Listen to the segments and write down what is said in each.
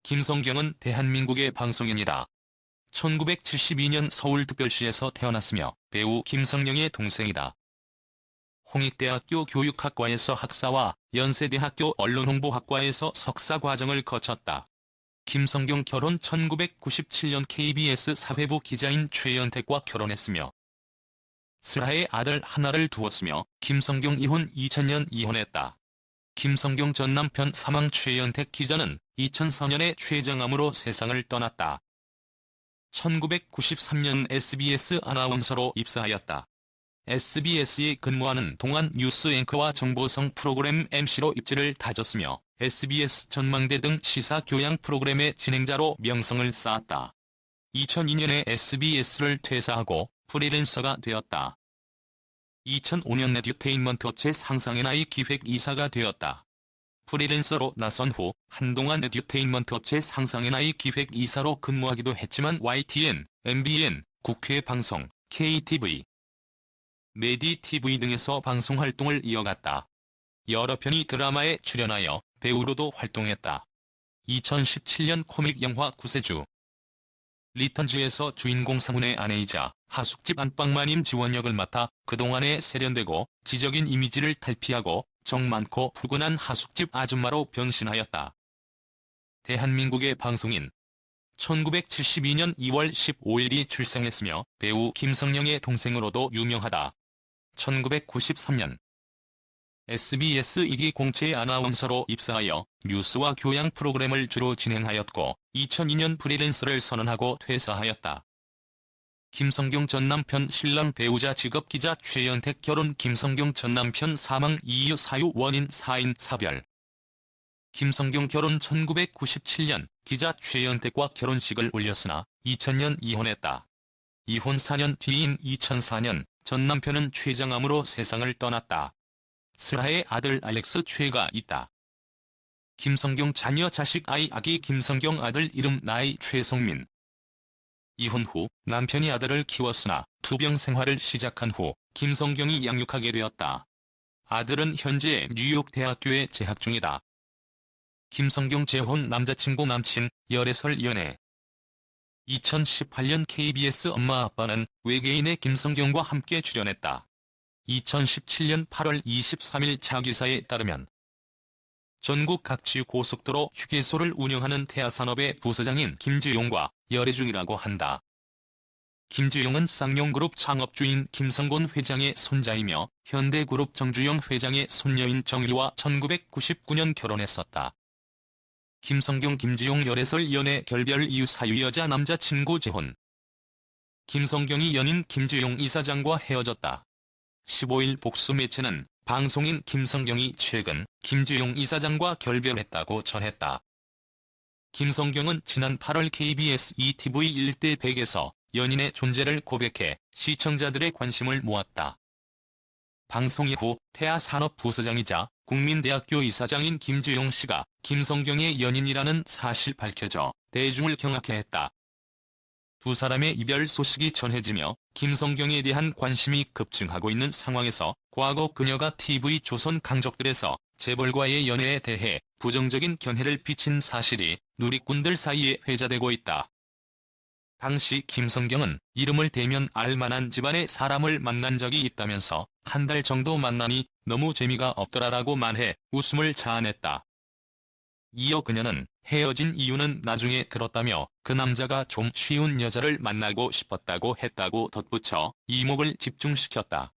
김성경은 대한민국의 방송인이다. 1972년 서울특별시에서 태어났으며 배우 김성령의 동생이다. 홍익대학교 교육학과에서 학사와 연세대학교 언론홍보학과에서 석사과정을 거쳤다. 김성경 결혼 1997년 KBS 사회부 기자인 최연택과 결혼했으며 슬하의 아들 하나를 두었으며 김성경 이혼 2000년 이혼했다. 김성경 전 남편 사망 최연택 기자는 2004년에 췌장암으로 세상을 떠났다. 1993년 SBS 아나운서로 입사하였다. SBS에 근무하는 동안 뉴스 앵커와 정보성 프로그램 MC로 입지를 다졌으며 SBS 전망대 등 시사 교양 프로그램의 진행자로 명성을 쌓았다. 2002년에 SBS를 퇴사하고 프리랜서가 되었다. 2005년 에듀테인먼트 업체 상상의 나이 기획이사가 되었다. 프리랜서로 나선 후 한동안 에듀테인먼트 업체 상상의 나이 기획이사로 근무하기도 했지만 YTN, MBN, 국회 방송, KTV, 메디TV 등에서 방송 활동을 이어갔다. 여러 편의 드라마에 출연하여 배우로도 활동했다. 2017년 코믹 영화 구세주 리턴즈에서 주인공 상훈의 아내이자 하숙집 안방마님 지원 역을 맡아 그동안에 세련되고 지적인 이미지를 탈피하고 정 많고 푸근한 하숙집 아줌마로 변신하였다. 대한민국의 방송인 1972년 2월 15일이 출생했으며 배우 김성령의 동생으로도 유명하다. 1993년 SBS 2기 공채 아나운서로 입사하여 뉴스와 교양 프로그램을 주로 진행하였고 2002년 프리랜서를 선언하고 퇴사하였다. 김성경 전 남편 신랑 배우자 직업기자 최연택 결혼 김성경 전 남편 사망 이유 사유 원인 사인 사별 김성경 결혼 1997년 기자 최연택과 결혼식을 올렸으나 2000년 이혼했다. 이혼 4년 뒤인 2004년 전 남편은 췌장암으로 세상을 떠났다. 슬하의 아들 알렉스 최가 있다. 김성경 자녀 자식 아기 김성경 아들 이름 나이 최성민. 이혼 후 남편이 아들을 키웠으나 투병 생활을 시작한 후 김성경이 양육하게 되었다. 아들은 현재 뉴욕 대학교에 재학 중이다. 김성경 재혼 남자친구 남친 열애설 연애 2018년 KBS 엄마 아빠는 외계인의 김성경과 함께 출연했다. 2017년 8월 23일 차기사에 따르면 전국 각지 고속도로 휴게소를 운영하는 태아산업의 부서장인 김지용과 열애 중이라고 한다. 김지용은 쌍용그룹 창업주인 김성곤 회장의 손자이며 현대그룹 정주영 회장의 손녀인 정희와 1999년 결혼했었다. 김성경 김지용 열애설 연애 결별 이유 사유 여자 남자친구 재혼 김성경이 연인 김지용 이사장과 헤어졌다. 15일 복수 매체는 방송인 김성경이 최근 김지용 이사장과 결별했다고 전했다. 김성경은 지난 8월 KBS ETV 일대 100에서 연인의 존재를 고백해 시청자들의 관심을 모았다. 방송 이후 태아산업부서장이자 국민대학교 이사장인 김지용 씨가 김성경의 연인이라는 사실 밝혀져 대중을 경악해 했다. 두 사람의 이별 소식이 전해지며 김성경에 대한 관심이 급증하고 있는 상황에서 과거 그녀가 TV조선 강적들에서 재벌과의 연애에 대해 부정적인 견해를 비친 사실이 누리꾼들 사이에 회자되고 있다. 당시 김성경은 이름을 대면 알만한 집안의 사람을 만난 적이 있다면서 한 달 정도 만나니 너무 재미가 없더라라고 말해 웃음을 자아냈다. 이어 그녀는 헤어진 이유는 나중에 들었다며 그 남자가 좀 쉬운 여자를 만나고 싶었다고 했다고 덧붙여 이목을 집중시켰다.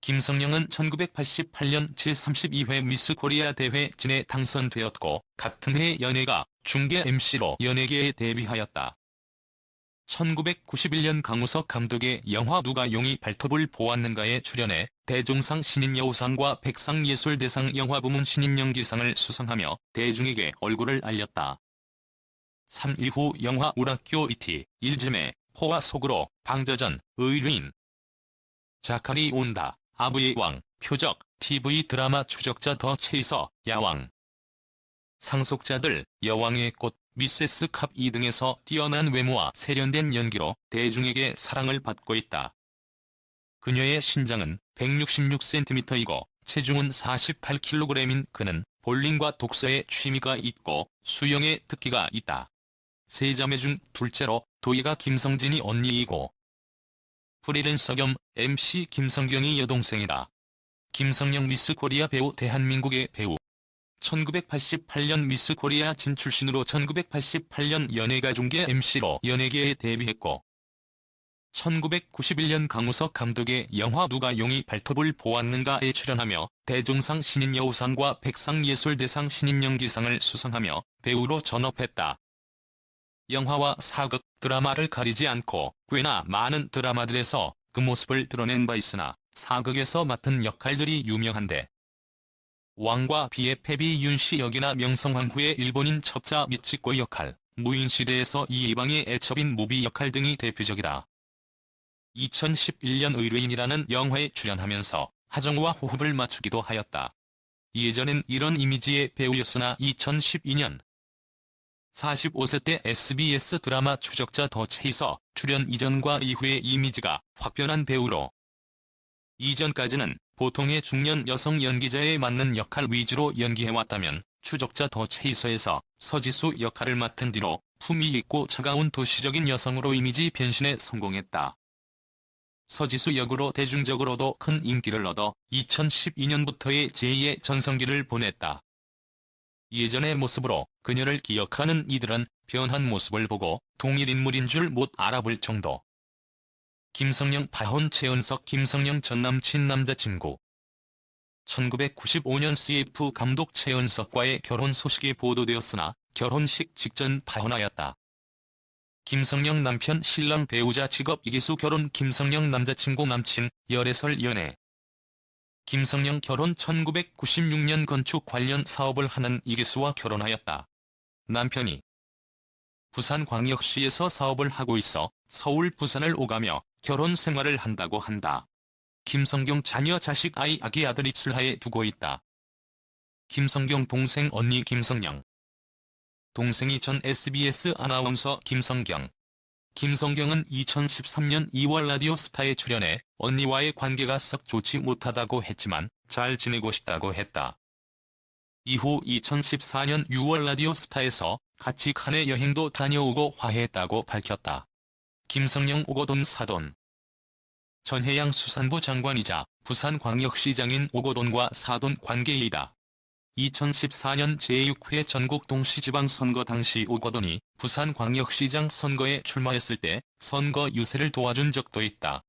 김성령은 1988년 제32회 미스 코리아 대회 진에 당선되었고 같은 해 연예가 중계 MC로 연예계에 데뷔하였다. 1991년 강우석 감독의 영화 누가 용이 발톱을 보았는가에 출연해 대종상 신인여우상과 백상예술대상 영화부문 신인연기상을 수상하며 대중에게 얼굴을 알렸다. 3일 후 영화 우락교 이티, 일즘에, 포와 속으로, 방자전, 의뢰인, 자칼이 온다, 아부의 왕, 표적, TV 드라마 추적자 더 체이서, 야왕, 상속자들, 여왕의 꽃, 미세스 캅 2등에서 뛰어난 외모와 세련된 연기로 대중에게 사랑을 받고 있다. 그녀의 신장은 166cm이고 체중은 48kg인 그는 볼링과 독서에 취미가 있고 수영에 특기가 있다. 세 자매 중 둘째로 도희가 김성진이 언니이고 프리랜서 겸 MC 김성경이 여동생이다. 김성령 미스 코리아 배우 대한민국의 배우. 1988년 미스 코리아 진 출신으로 1988년 연예가중계 MC로 연예계에 데뷔했고 1991년 강우석 감독의 영화 누가 용이 발톱을 보았는가에 출연하며 대종상 신인여우상과 백상예술대상 신인연기상을 수상하며 배우로 전업했다. 영화와 사극, 드라마를 가리지 않고 꽤나 많은 드라마들에서 그 모습을 드러낸 바 있으나 사극에서 맡은 역할들이 유명한데 왕과 비의 패비 윤씨 역이나 명성황후의 일본인 첩자 미치코 역할, 무인시대에서 이방의 애첩인 무비 역할 등이 대표적이다. 2011년 의뢰인이라는 영화에 출연하면서 하정우와 호흡을 맞추기도 하였다. 예전엔 이런 이미지의 배우였으나 2012년 45세 때 SBS 드라마 추적자 더 체이서 출연 이전과 이후의 이미지가 확 변한 배우로 이전까지는 보통의 중년 여성 연기자에 맞는 역할 위주로 연기해왔다면 추적자 더 체이서에서 서지수 역할을 맡은 뒤로 품위 있고 차가운 도시적인 여성으로 이미지 변신에 성공했다. 서지수 역으로 대중적으로도 큰 인기를 얻어 2012년부터의 제2의 전성기를 보냈다. 예전의 모습으로 그녀를 기억하는 이들은 변한 모습을 보고 동일 인물인 줄 못 알아볼 정도. 김성령 파혼 최은석 김성령 전남친 남자친구. 1995년 CF 감독 최은석과의 결혼 소식이 보도되었으나 결혼식 직전 파혼하였다. 김성령 남편 신랑 배우자 직업 이기수 결혼 김성령 남자친구 남친 열애설 연애. 김성령 결혼 1996년 건축 관련 사업을 하는 이기수와 결혼하였다. 남편이 부산광역시에서 사업을 하고 있어 서울 부산을 오가며 결혼 생활을 한다고 한다. 김성경 자녀 자식 아기 아들 입술하에 두고 있다. 김성경 동생 언니 김성령. 동생이 전 SBS 아나운서 김성경. 김성경은 2013년 2월 라디오스타에 출연해 언니와의 관계가 썩 좋지 못하다고 했지만 잘 지내고 싶다고 했다. 이후 2014년 6월 라디오스타에서 같이 칸에 여행도 다녀오고 화해했다고 밝혔다. 김성령 오거돈 사돈. 전해양 수산부 장관이자 부산광역시장인 오거돈과 사돈 관계이다. 2014년 제6회 전국 동시지방선거 당시 오거돈이 부산광역시장 선거에 출마했을 때 선거 유세를 도와준 적도 있다.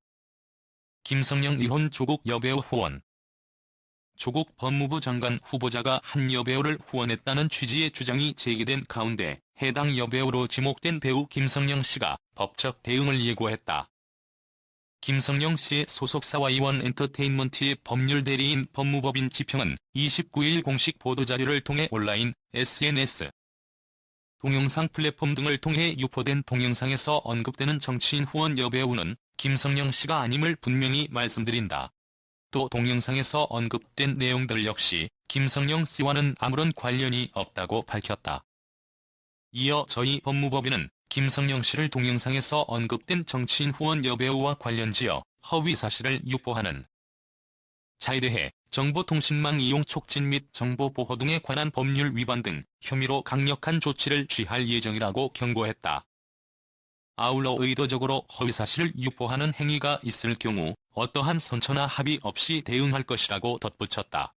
김성령 이혼 조국 여배우 후원. 조국 법무부 장관 후보자가 한 여배우를 후원했다는 취지의 주장이 제기된 가운데 해당 여배우로 지목된 배우 김성령 씨가 법적 대응을 예고했다. 김성령 씨의 소속사와 이원 엔터테인먼트의 법률 대리인 법무법인 지평은 29일 공식 보도자료를 통해 온라인, SNS, 동영상 플랫폼 등을 통해 유포된 동영상에서 언급되는 정치인 후원 여배우는 김성령 씨가 아님을 분명히 말씀드린다. 또 동영상에서 언급된 내용들 역시 김성령 씨와는 아무런 관련이 없다고 밝혔다. 이어 저희 법무법인은 김성령 씨를 동영상에서 언급된 정치인 후원 여배우와 관련지어 허위 사실을 유포하는 자에 대해 정보통신망 이용 촉진 및 정보보호 등에 관한 법률 위반 등 혐의로 강력한 조치를 취할 예정이라고 경고했다. 아울러 의도적으로 허위사실을 유포하는 행위가 있을 경우 어떠한 선처나 합의 없이 대응할 것이라고 덧붙였다.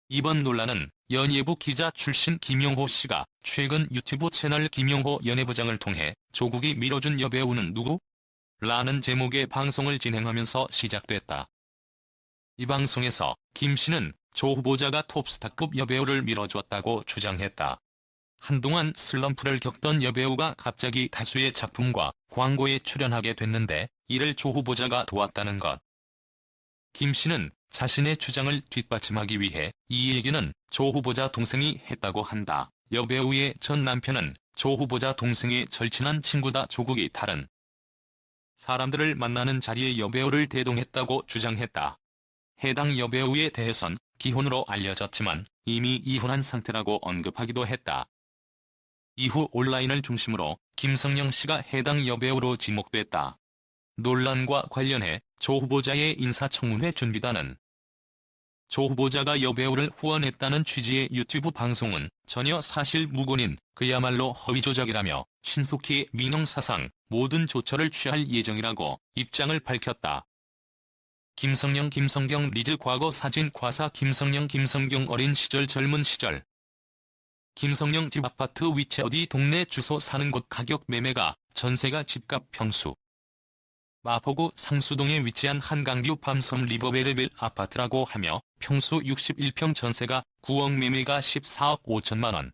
이번 논란은 연예부 기자 출신 김용호 씨가 최근 유튜브 채널 김용호 연예부장을 통해 조국이 밀어준 여배우는 누구? 라는 제목의 방송을 진행하면서 시작됐다. 이 방송에서 김 씨는 조 후보자가 톱스타급 여배우를 밀어줬다고 주장했다. 한동안 슬럼프를 겪던 여배우가 갑자기 다수의 작품과 광고에 출연하게 됐는데 이를 조 후보자가 도왔다는 것. 김 씨는 자신의 주장을 뒷받침하기 위해 이 얘기는 조 후보자 동생이 했다고 한다. 여배우의 전 남편은 조 후보자 동생의 절친한 친구다. 조국이 다른 사람들을 만나는 자리에 여배우를 대동했다고 주장했다. 해당 여배우에 대해선 기혼으로 알려졌지만 이미 이혼한 상태라고 언급하기도 했다. 이후 온라인을 중심으로 김성령 씨가 해당 여배우로 지목됐다. 논란과 관련해 조 후보자의 인사청문회 준비단은 조 후보자가 여배우를 후원했다는 취지의 유튜브 방송은 전혀 사실 무근인 그야말로 허위 조작이라며 신속히 민영사상 모든 조처를 취할 예정이라고 입장을 밝혔다. 김성령 김성경 리즈 과거 사진 과사 김성령 김성경 어린 시절 젊은 시절 김성령 집 아파트 위치 어디 동네 주소 사는 곳 가격 매매가 전세가 집값 평수 마포구 상수동에 위치한 한강뷰 밤섬 리버베르빌 아파트라고 하며 평수 61평 전세가 9억 매매가 14억 5천만 원.